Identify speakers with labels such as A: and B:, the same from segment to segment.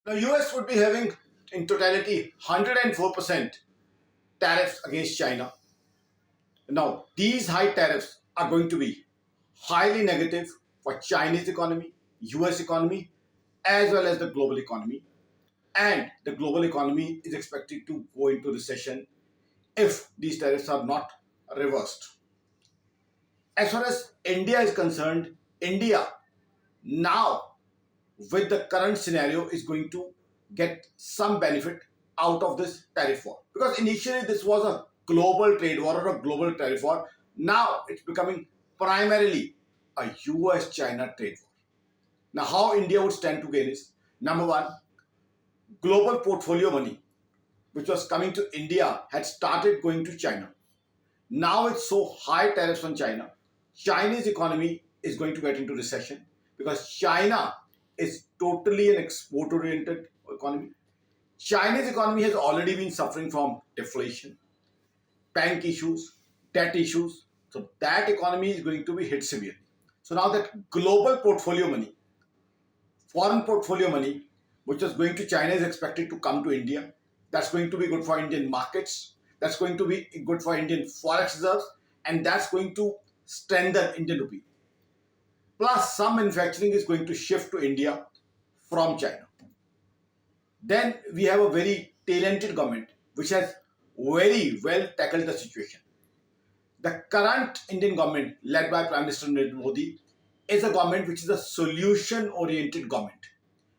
A: Now, US would be having in totality 104% tariffs against China. Now, these high tariffs are going to be highly negative for Chinese economy, US economy, as well as the global economy. And the global economy is expected to go into recession if these tariffs are not reversed. As far as India is concerned, India now, with the current scenario, is going to get some benefit out of this tariff war. Because initially this was a global trade war or a global tariff war. Now it's becoming primarily a US China trade war. Now, how India would stand to gain is number one, global portfolio money, which was coming to India, had started going to China. Now it's so high tariffs on China. Chinese economy is going to get into recession because China is totally an export oriented economy. Chinese economy has already been suffering from deflation, bank issues, debt issues. So that economy is going to be hit severely. So now that global portfolio money, foreign portfolio money, which is going to China, is expected to come to India. That's going to be good for Indian markets. That's going to be good for Indian Forex reserves. And that's going to strengthen Indian rupee. Plus, some manufacturing is going to shift to India from China. Then we have a very talented government which has very well tackled the situation. The current Indian government, led by Prime Minister Narendra Modi, is a government which is a solution-oriented government.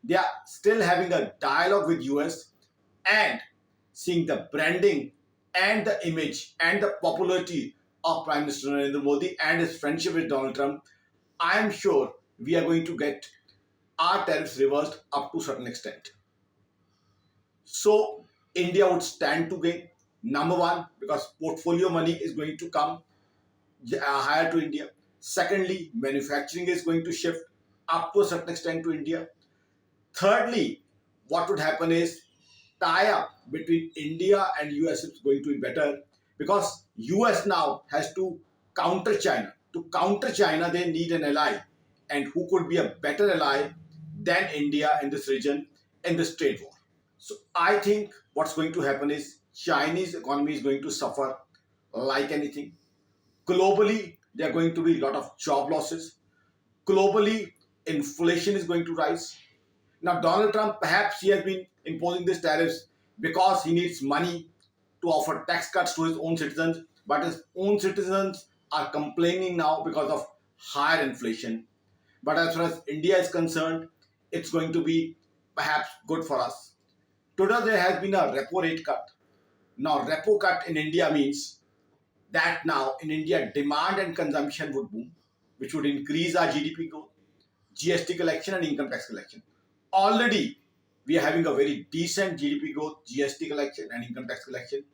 A: They are still having a dialogue with US and seeing the branding and the image and the popularity of Prime Minister Narendra Modi and his friendship with Donald Trump. I am sure we are going to get our tariffs reversed up to a certain extent. So India would stand to gain. Number one, because portfolio money is going to come higher to India. Secondly, manufacturing is going to shift up to a certain extent to India. Thirdly, what would happen is tie-up between India and US is going to be better because US now has to counter China. To counter China, they need an ally. And who could be a better ally than India in this region in this trade war? So I think what's going to happen is Chinese economy is going to suffer like anything. Globally, there are going to be a lot of job losses. Globally, inflation is going to rise. Now, Donald Trump, perhaps he has been imposing these tariffs because he needs money to offer tax cuts to his own citizens, but his own citizens are complaining now because of higher inflation. But as far as India is concerned, it's going to be perhaps good for us. Today, there has been a repo rate cut. Now, repo cut in India means that now in India, demand and consumption would boom, which would increase our GDP growth, GST collection, and income tax collection. Already, we are having a very decent GDP growth, GST collection, and income tax collection.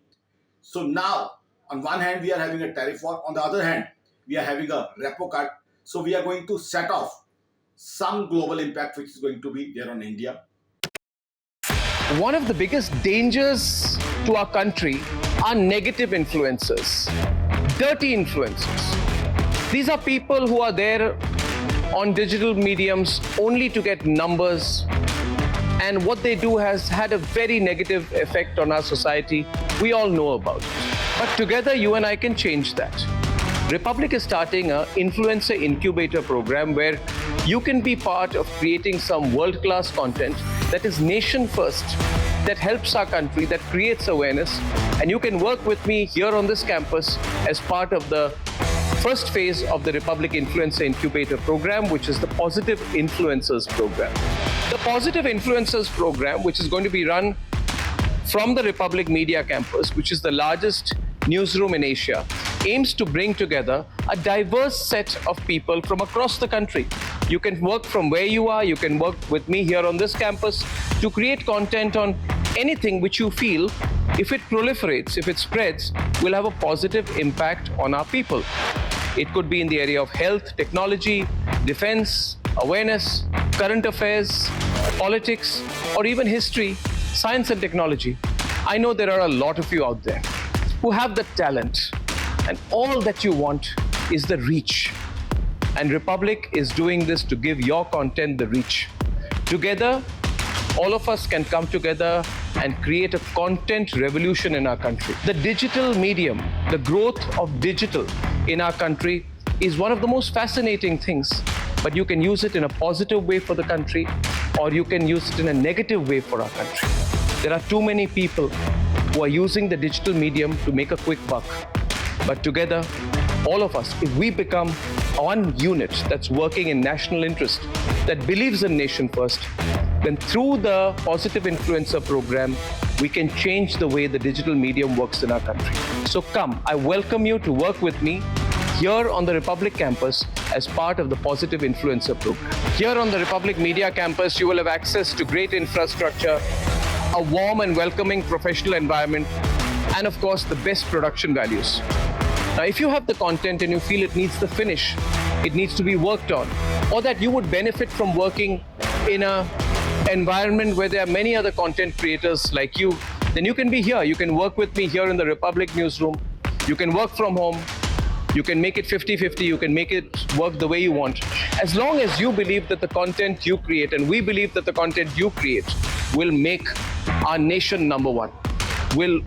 A: So now, on one hand, we are having a tariff war. On the other hand, we are having a repo cut. So we are going to set off some global impact which is going to be there on India.
B: One of the biggest dangers to our country are negative influencers, dirty influencers. These are people who are there on digital mediums only to get numbers, and what they do has had a very negative effect on our society. We all know about it. But together, you and I can change that. Republic is starting an influencer incubator program where you can be part of creating some world-class content that is nation first, that helps our country, that creates awareness. And you can work with me here on this campus as part of the first phase of the Republic Influencer Incubator program, which is the Positive Influencers program. The Positive Influencers program, which is going to be run from the Republic Media Campus, which is the largest newsroom in Asia, aims to bring together a diverse set of people from across the country. You can work from where you are, you can work with me here on this campus to create content on anything which you feel, if it proliferates, if it spreads, will have a positive impact on our people. It could be in the area of health, technology, defense, awareness, current affairs, politics, or even history, science and technology. I know there are a lot of you out there who have the talent, and all that you want is the reach. And Republic is doing this to give your content the reach. Together, all of us can come together and create a content revolution in our country. The digital medium, the growth of digital in our country is one of the most fascinating things, but you can use it in a positive way for the country, or you can use it in a negative way for our country. There are too many people who are using the digital medium to make a quick buck. But together, all of us, if we become one unit that's working in national interest, that believes in nation first, then through the Positive Influencer program, we can change the way the digital medium works in our country. So come, I welcome you to work with me here on the Republic campus as part of the Positive Influencer program. Here on the Republic Media campus, you will have access to great infrastructure, a warm and welcoming professional environment, and of course, the best production values. Now, if you have the content and you feel it needs the finish, it needs to be worked on, or that you would benefit from working in an environment where there are many other content creators like you, then you can be here. You can work with me here in the Republic newsroom. You can work from home. You can make it 50-50. You can make it work the way you want. As long as you believe that the content you create, and we believe that the content you create, will make our nation number one, will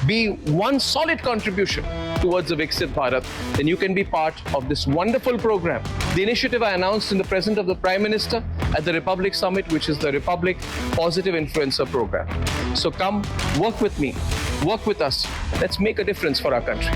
B: be one solid contribution towards the Viksit Bharat, then you can be part of this wonderful program. The initiative I announced in the presence of the Prime Minister at the Republic Summit, which is the Republic Positive Influencer Program. So come, work with me, work with us. Let's make a difference for our country.